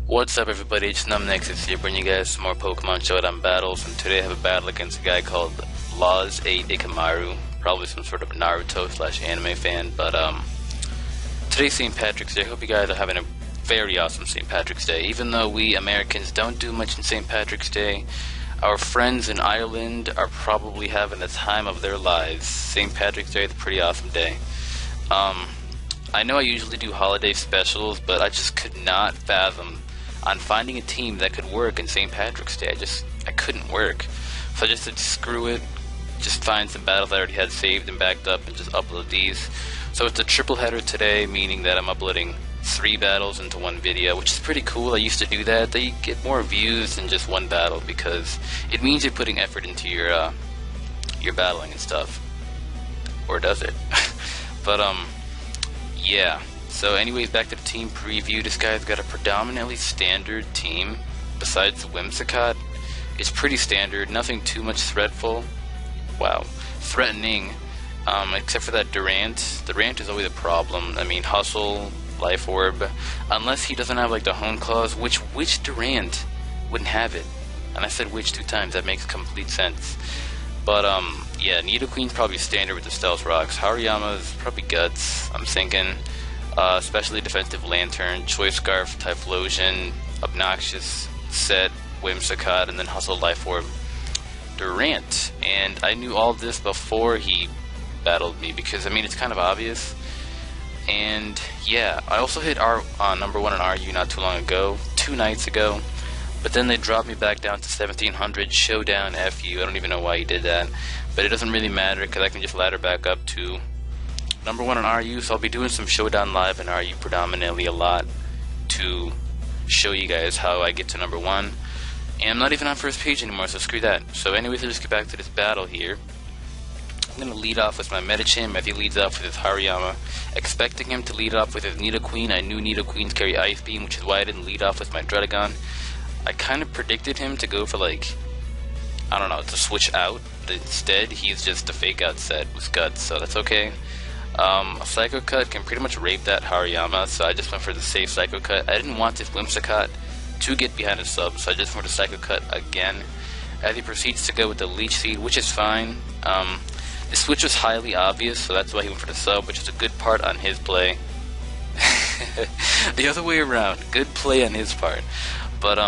What's up everybody, it's NumbNexus here bringing you guys some more Pokemon Showdown battles, and today I have a battle against a guy called Laws 8 Ikamaru, probably some sort of Naruto / anime fan, but today's St. Patrick's Day. I hope you guys are having a very awesome St. Patrick's Day. Even though we Americans don't do much in St. Patrick's Day, our friends in Ireland are probably having the time of their lives. St. Patrick's Day is a pretty awesome day. I know I usually do holiday specials, but I just could not fathom on finding a team that could work in St. Patrick's Day. I couldn't work. So I just said screw it, just find some battles I already had saved and backed up and just upload these. So it's a triple header today, meaning that I'm uploading 3 battles into one video, which is pretty cool. I used to do that. They get more views than just one battle because it means you're putting effort into your battling and stuff. Or does it? But yeah. So anyways, back to the team preview. This guy's got a predominantly standard team. Besides Whimsicott, it's pretty standard. Nothing too much threatful. Wow. Threatening. Except for that Durant. Durant is always a problem. I mean, Hustle, Life Orb. Unless he doesn't have like the Hone Claws, which Durant wouldn't have it? And I said which 2 times. That makes complete sense. But yeah, Nidoqueen's probably standard with the Stealth Rocks. Hariyama's probably Guts, I'm thinking. Especially Defensive Lantern, Choice Scarf, Typhlosion, Obnoxious, Set, Whimsicott, and then Hustle, Life Orb, Durant. And I knew all this before he battled me because, I mean, it's kind of obvious. And yeah, I also hit number 1 in RU not too long ago, 2 nights ago. But then they dropped me back down to 1700 Showdown FU. I don't even know why he did that. But it doesn't really matter because I can just ladder back up to number 1 in RU. So I'll be doing some Showdown live in RU predominantly a lot to show you guys how I get to number 1. And I'm not even on first page anymore, so screw that. So anyways, let's get back to this battle here. I'm going to lead off with my Medicham as he leads off with his Hariyama. Expecting him to lead off with his Nidoqueen. I knew Nidoqueens carry Ice Beam, which is why I didn't lead off with my Druddigon. I kind of predicted him to go for, like, I don't know, to switch out. Instead, he's just a fake out set with Guts, so that's okay. A Psycho Cut can pretty much rape that Hariyama, so I just went for the safe Psycho Cut. I didn't want this Whimsicott to get behind his sub, so I just went for the Psycho Cut again. As he proceeds to go with the Leech Seed, which is fine. The switch was highly obvious, so that's why he went for the sub, which is a good part on his play. The other way around, good play on his part. But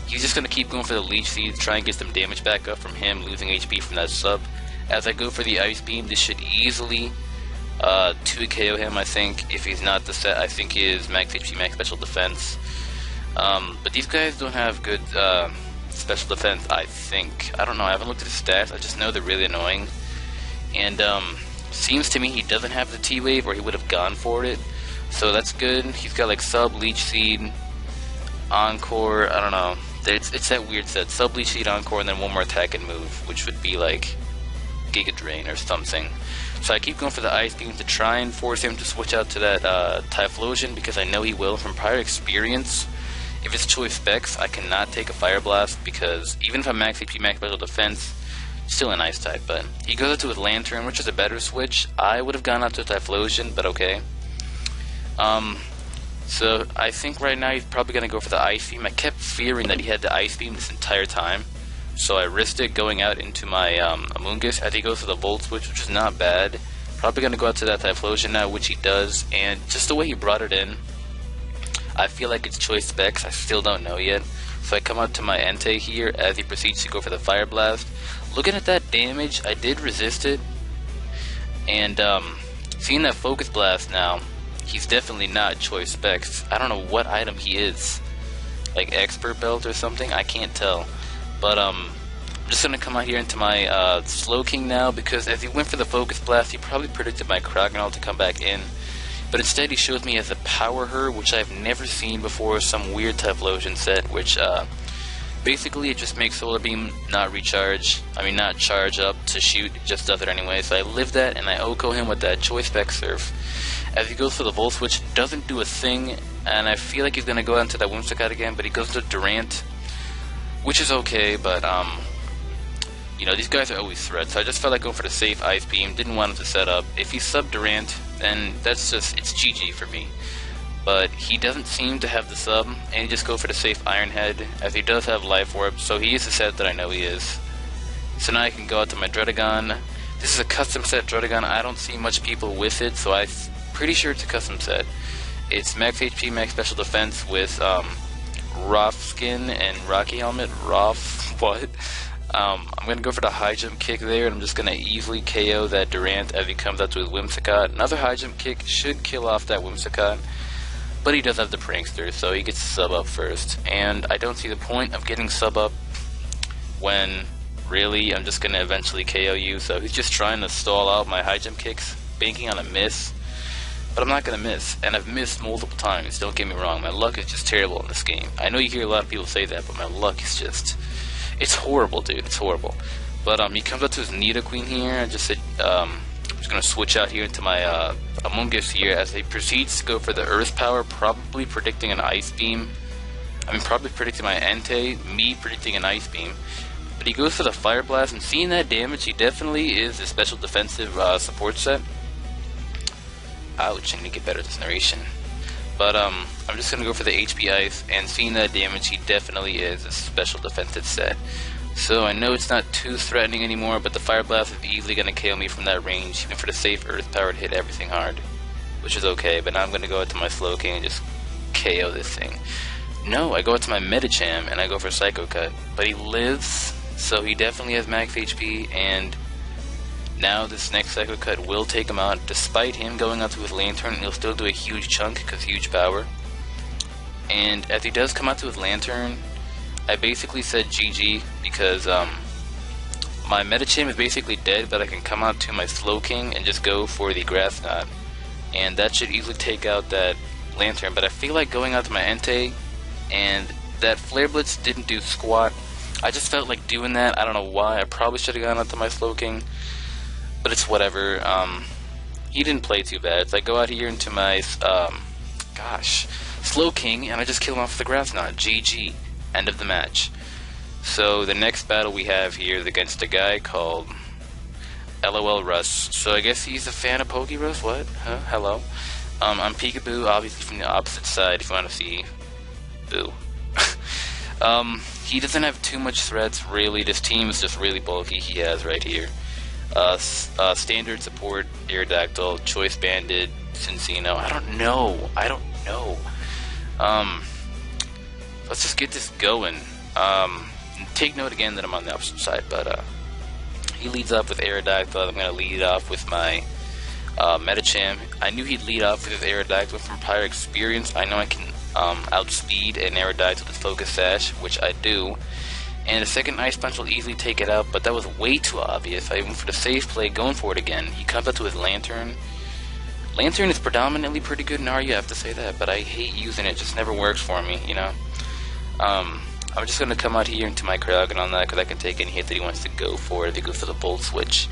he's just going to keep going for the Leech Seeds, try and get some damage back up from him, losing HP from that sub. As I go for the Ice Beam, this should easily 2KO him, I think. If he's not the set, I think he is Max HP, Max Special Defense. But these guys don't have good Special Defense, I think. I don't know, I haven't looked at his stats, I just know they're really annoying. And seems to me he doesn't have the T-Wave, or he would have gone for it. So that's good. He's got like Sub, Leech Seed, Encore, I don't know. It's that weird set. Sub, Leech Seed, Encore, and then one more attack and move, which would be like Giga Drain or something. So I keep going for the Ice Beam to try and force him to switch out to that Typhlosion, because I know he will from prior experience. If it's Choice Specs, I cannot take a Fire Blast, because even if I'm Max HP, Max Special Defense, still an Ice type. But he goes out to his Lantern, which is a better switch. I would have gone out to Typhlosion, but okay. So I think right now he's probably going to go for the Ice Beam. I kept fearing that he had the Ice Beam this entire time, so I risked it going out into my Amoonguss as he goes for the Volt Switch, which is not bad. Probably going to go out to that Typhlosion now, which he does, and just the way he brought it in, I feel like it's Choice Specs. I still don't know yet. So I come out to my Entei here as he proceeds to go for the Fire Blast. Looking at that damage, I did resist it, and seeing that Focus Blast now, he's definitely not Choice Specs. I don't know what item he is, like Expert Belt or something, I can't tell. But I'm just going to come out here into my Slowking now, because as he went for the Focus Blast, he probably predicted my Crocodile to come back in. But instead he shows me as a Power Her, which I've never seen before, some weird Typhlosion set, which basically it just makes Solar Beam not not charge up to shoot, it just does it anyway. So I live that, and I OHKO him with that Choice Spec Surf. As he goes for the Volt Switch, doesn't do a thing, and I feel like he's going to go into that Whimsicott again, but he goes to Durant, which is okay, but you know, these guys are always threats, so I just felt like going for the safe Ice Beam, didn't want him to set up. If he sub Durant, then that's just, it's GG for me. but he doesn't seem to have the sub, and he just go for the safe Iron Head, as he does have Life Orb, so he is the set that I know he is. So now I can go out to my Dredagon. This is a custom set Dredagon. I don't see much people with it, so I'm pretty sure it's a custom set. It's max HP, max special defense with Roth skin and Rocky helmet. Roth, what? I'm going to go for the high jump kick there, and I'm just going to easily KO that Durant as he comes out to his Whimsicott. Another high jump kick should kill off that Whimsicott, but he does have the Prankster, so he gets sub up first. And I don't see the point of getting sub up when really I'm just going to eventually KO you. So he's just trying to stall out my high jump kicks, banking on a miss. But I'm not going to miss, and I've missed multiple times, don't get me wrong. My luck is just terrible in this game. I know you hear a lot of people say that, but my luck is just... it's horrible, dude. It's horrible. But he comes up to his Nidoqueen here. I just said, I'm just going to switch out here into my Amoonguss here as he proceeds to go for the Earth Power, probably predicting an Ice Beam. I mean, probably predicting my Entei, me predicting an Ice Beam. But he goes for the Fire Blast, and seeing that damage, he definitely is a special defensive support set. Ouch, I need to get better at this narration. But I'm just going to go for the HP Ice, and seeing that damage, he definitely is a special defensive set. So I know it's not too threatening anymore, but the Fire Blast is easily going to KO me from that range, even for the safe Earth Power to hit everything hard, which is okay. But now I'm going to go out to my Slowking and just KO this thing. No, I go out to my Medicham, and I go for Psycho Cut. But he lives, so he definitely has max HP, and... now this next Psycho Cut will take him out. Despite him going out to his Lantern, he'll still do a huge chunk because huge power. And as he does come out to his Lantern, I basically said GG because my Medicham is basically dead, but I can come out to my Slowking and just go for the Grass Knot. And that should easily take out that Lantern. But I feel like going out to my Entei, and that Flare Blitz didn't do squat. I just felt like doing that. I don't know why. I probably should have gone out to my Slowking. But it's whatever. He didn't play too bad. So I go out here into my, Slowking, and I just kill him off with the Grass Knot. GG. End of the match. So the next battle we have here is against a guy called LOL Russ. So I guess he's a fan of Pokeruss? What? Huh? Hello? I'm Peekaboo, obviously from the opposite side if you want to see Boo. He doesn't have too much threats, really. This team is just really bulky. He has right here. Standard support, Aerodactyl, Choice Bandit, Cincino. I don't know. Let's just get this going. Take note again that I'm on the opposite side, but he leads off with Aerodactyl. I'm going to lead off with my Medicham. I knew he'd lead off with his Aerodactyl from prior experience. I know I can outspeed an Aerodactyl with Focus Sash, which I do. And the second Ice Punch will easily take it out, but that was way too obvious. I went for the safe play, going for it again. He comes up to his Lantern. Lantern is predominantly pretty good in RU, I have to say that, but I hate using it. It just never works for me, you know. I'm just going to come out here into my Cryogon on that, because I can take any hit that he wants to go for if he goes for the Bolt Switch.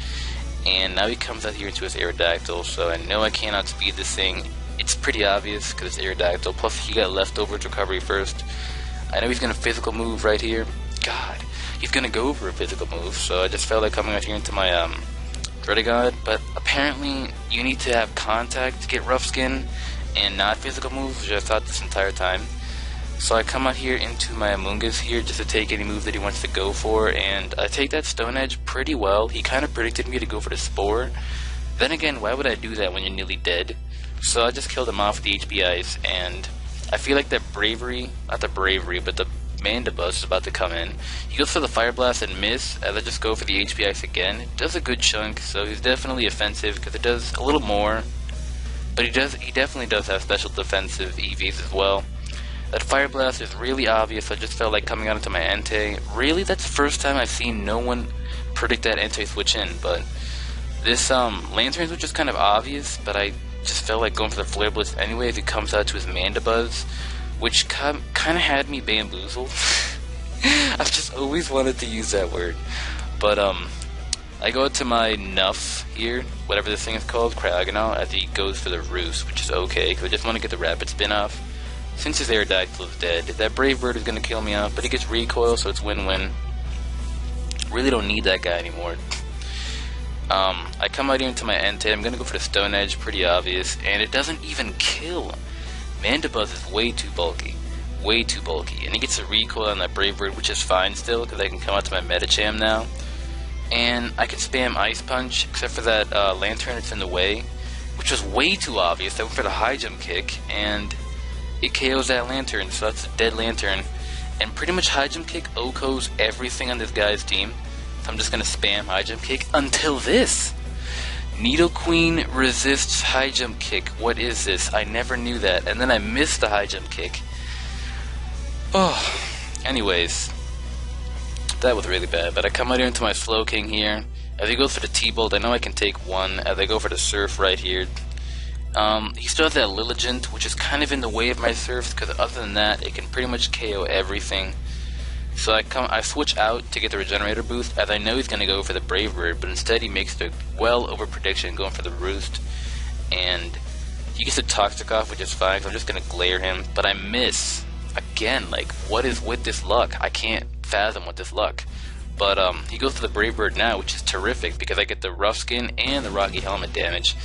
And now he comes out here into his Aerodactyl, so I know I can't outspeed this thing. It's pretty obvious, because it's Aerodactyl, plus he got Leftovers Recovery first. I know he's going to physical move right here. God, he's going to go for a physical move, so I just felt like coming out here into my Dredagon, but apparently you need to have contact to get Rough Skin and not physical moves, which I thought this entire time. So I come out here into my Amoonguss here just to take any move that he wants to go for, and I take that Stone Edge pretty well. He kind of predicted me to go for the Spore. Then again, why would I do that when you're nearly dead? So I just killed him off with the HP Ice, and I feel like that Bravery, not the Bravery, but the Mandibuzz is about to come in. He goes for the Fire Blast and miss, as I just go for the HP Ice again. It does a good chunk, so he's definitely offensive, because it does a little more. But he definitely does have special defensive EVs as well. That Fire Blast is really obvious. I just felt like coming out into my Entei. Really, that's the first time I've seen no one predict that Entei switch in, but this Lantern switch is kind of obvious, but I just felt like going for the Flare Blitz anyway if he comes out to his Mandibuzz, which kind of had me bamboozled. I've just always wanted to use that word. But I go to my Nuff here, whatever this thing is called, Cryogonal, as he goes for the Roost, which is okay, because I just want to get the Rapid Spin off. Since his Aerodactyl is dead, that Brave Bird is going to kill me off, but he gets Recoil, so it's win-win. Really don't need that guy anymore. I come out here into my Entei. I'm going to go for the Stone Edge, pretty obvious, and it doesn't even kill. Mandibuzz is way too bulky. Way too bulky. And he gets a recoil on that Brave Bird, which is fine still, because I can come out to my Medicham now. And I can spam Ice Punch, except for that Lantern that's in the way, which was way too obvious. I went for the high jump kick, and it KOs that Lantern, so that's a dead Lantern. And pretty much high jump kick OHKOs everything on this guy's team. So I'm just going to spam high jump kick until this. Nidoqueen resists high jump kick. What is this? I never knew that. And then I missed the high jump kick. Oh, anyways. That was really bad. But I come out here into my Slowking here. As he goes for the T-Bolt, I know I can take one. As I go for the Surf right here. He still has that Lilligant, which is kind of in the way of my Surfs, because other than that, it can pretty much KO everything. So I switch out to get the Regenerator boost, as I know he's going to go for the Brave Bird, but instead he makes the well over prediction going for the Roost. And he gets the Toxic off, which is fine, so I'm just going to Glare him. But I miss. Again, like, what is with this luck? I can't fathom with this luck. But he goes for the Brave Bird now, which is terrific, because I get the Rough Skin and the Rocky Helmet damage.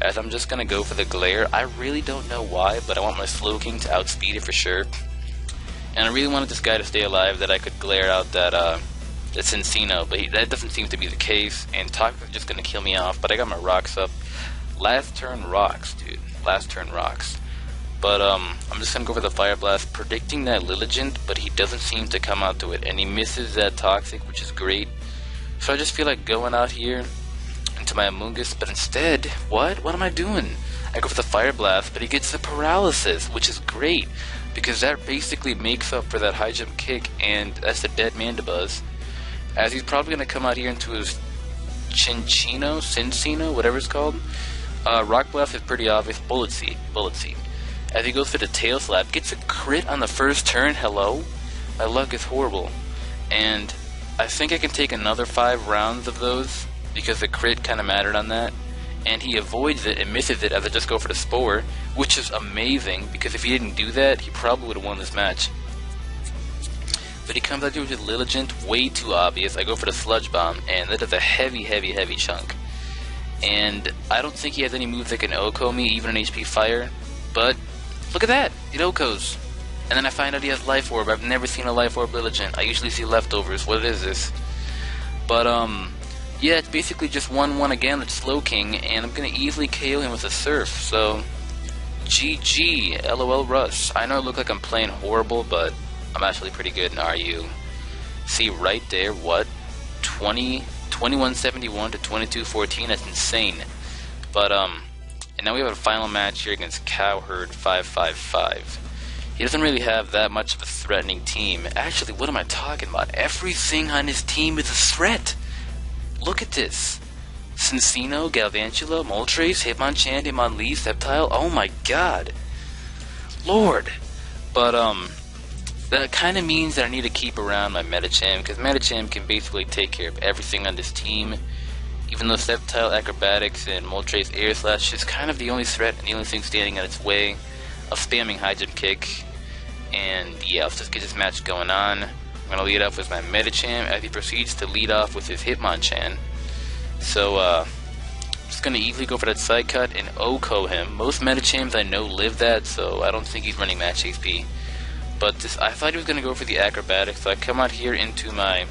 As I'm just going to go for the Glare. I really don't know why, but I want my Slowking to outspeed it for sure. And I really wanted this guy to stay alive, that I could Glare out that Cincino, but that doesn't seem to be the case, and Toxic's just going to kill me off, but I got my Rocks up. Last turn Rocks, dude. Last turn Rocks. But I'm just going to go for the Fire Blast, predicting that Lilligant, but he doesn't seem to come out to it, and he misses that Toxic, which is great. So I just feel like going out here into my Amoonguss, but instead, what am I doing? I go for the Fire Blast, but he gets the Paralysis, which is great, because that basically makes up for that high jump kick, and that's the dead Mandibuzz. As he's probably going to come out here into his Cincino, whatever it's called. Rock Blast is pretty obvious. Bullet Seed. As he goes for the Tail Slap, gets a crit on the first turn. Hello? My luck is horrible. And I think I can take another 5 rounds of those, because the crit kind of mattered on that. And he avoids it and misses it as I just go for the Spore, which is amazing, because if he didn't do that, he probably would have won this match. But he comes out here with Lilligant, way too obvious. I go for the Sludge Bomb, and that does a heavy chunk. And I don't think he has any moves that can OHKO me, even an HP Fire. But look at that, it OHKOs. And then I find out he has Life Orb. I've never seen a Life Orb Lilligant. I usually see Leftovers. What is this? But yeah, it's basically just 1-1 again with Slowking, and I'm going to easily KO him with a Surf, so GG, LOL Russ. I know I look like I'm playing horrible, but I'm actually pretty good in RU. See, right there, what? 2171 to 2214, that's insane. But, and now we have a final match here against Cowherd 555. He doesn't really have that much of a threatening team. Actually, what am I talking about? Everything on his team is a threat. Look at this. Cincino, Galvantula, Moltres, Hitmonchan, Hitmonlee, Sceptile. Oh my god. Lord. But, that kind of means that I need to keep around my Medicham, because Medicham can basically take care of everything on this team. Even though Sceptile, Acrobatics, and Moltres Air Slash is kind of the only threat and the only thing standing in its way of spamming High Jump Kick. And yeah, let's just get this match going on. I'm going to lead off with my Medicham as he proceeds to lead off with his Hitmonchan. So, I'm just going to easily go for that side cut and OHKO him. Most Medichams I know live that, so I don't think he's running match HP. But I thought he was going to go for the Acrobatics, so I come out here into my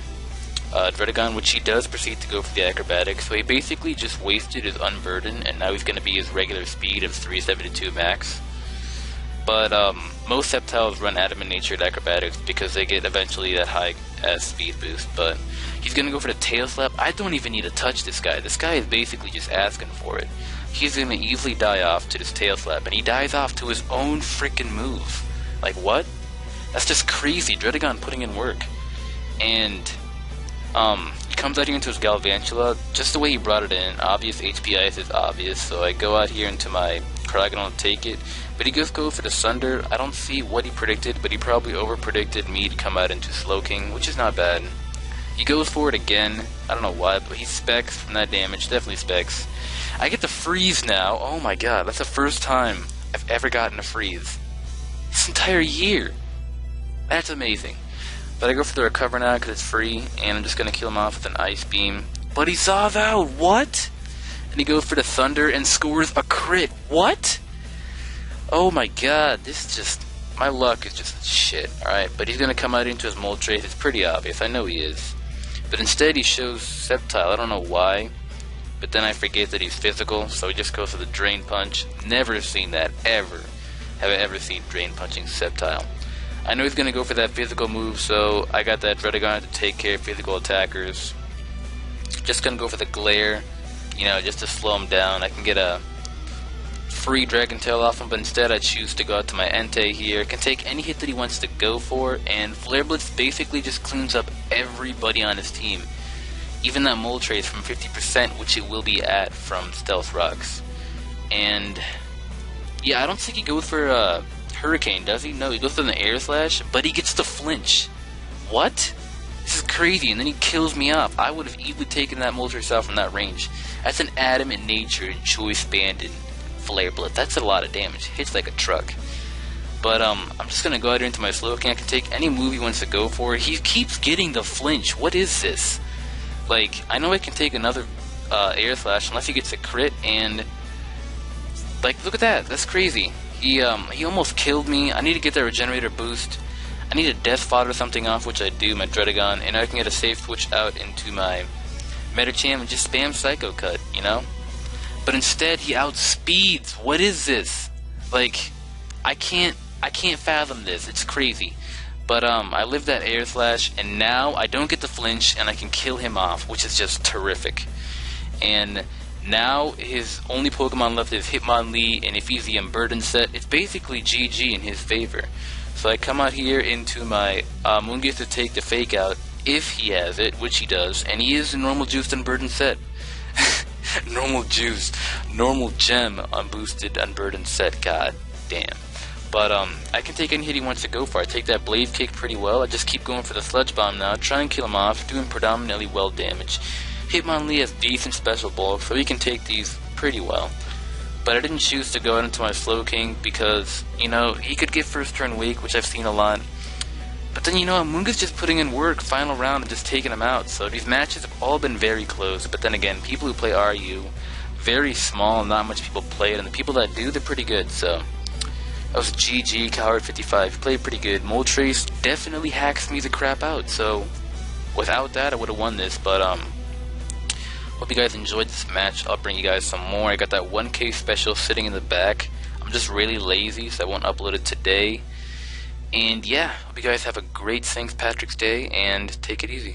Dredagon, which he does proceed to go for the Acrobatics. So he basically just wasted his Unburden, and now he's going to be his regular speed of 372 max. But most Sceptiles run Adamant-Natured Acrobatics because they get eventually that high-ass speed boost. But he's going to go for the Tail Slap. I don't even need to touch this guy. This guy is basically just asking for it. He's going to easily die off to this Tail Slap, and he dies off to his own freaking move. Like, what? That's just crazy. Dredagon putting in work. And he comes out here into his Galvantula, just the way he brought it in. Obvious HP Ice is obvious, so I go out here into my Cryogonal to take it. But he goes go for the Sunder. I don't see what he predicted, but he probably over-predicted me to come out into Slowking, which is not bad. He goes for it again. I don't know why, but he specs from that damage. Definitely specs. I get the freeze now. Oh my god, that's the first time I've ever gotten a freeze this entire year. That's amazing. But I go for the Recover now because it's free, and I'm just going to kill him off with an Ice Beam. But he saw that! What? And he goes for the Thunder and scores a crit. What? Oh my god, this just... my luck is just shit, alright? But he's gonna come out into his Moltres, it's pretty obvious, I know he is. But instead he shows Sceptile, I don't know why. But then I forget that he's physical, so he just goes for the Drain Punch. Never seen that, ever. Have I ever seen Drain Punching Sceptile. I know he's gonna go for that physical move, so I got that Dredagon to take care of physical attackers. Just gonna go for the Glare, you know, just to slow him down. I can get a free Dragon Tail off him, but instead I choose to go out to my Entei here. Can take any hit that he wants to go for, and Flare Blitz basically just cleans up everybody on his team. Even that Moltres from 50%, which it will be at from Stealth Rocks. And yeah, I don't think he goes for Hurricane, does he? No, he goes for the Air Slash, but he gets the flinch. What? This is crazy, and then he kills me off. I would have easily taken that Moltres out from that range. That's an adamant nature choice banded Flare Blitz. That's a lot of damage. Hits like a truck. But I'm just gonna go out here into my Slowking. I can take any move he wants to go for. He keeps getting the flinch. What is this? Like, I know I can take another Air Slash unless he gets a crit, and like, look at that. That's crazy. He almost killed me. I need to get that Regenerator boost. I need a Death Fodder something off, which I do, my Dredagon, and I can get a safe switch out into my Medicham and just spam Psycho Cut, you know? But instead, he outspeeds. What is this? Like, I can't fathom this. It's crazy. But I live that Air Slash, and now I don't get the flinch, and I can kill him off, which is just terrific. And now his only Pokemon left is Hitmonlee, and if he's the Unburdened set, it's basically GG in his favor. So I come out here into my Moongear to take the Fake Out, if he has it, which he does, and he is a normal juiced Unburdened set. Normal juiced, normal gem unboosted Unburdened set, god damn. But I can take any hit he wants to go for. I take that Blaze Kick pretty well. I just keep going for the Sludge Bomb now, try and kill him off, doing predominantly well damage. Hitmonlee has decent special bulk, so he can take these pretty well. But I didn't choose to go out into my Slowking because, you know, he could get first turn weak, which I've seen a lot. But then, you know, Munga's just putting in work, final round, and just taking him out. So these matches have all been very close. But then again, people who play RU, very small, not much people play it. And the people that do, they're pretty good, so... That was GG, Coward55. He played pretty good. Moltres definitely hacks me the crap out, so... Without that, I would have won this, but, hope you guys enjoyed this match. I'll bring you guys some more. I got that 1K special sitting in the back. I'm just really lazy, so I won't upload it today. And yeah, hope you guys have a great St. Patrick's Day, and take it easy.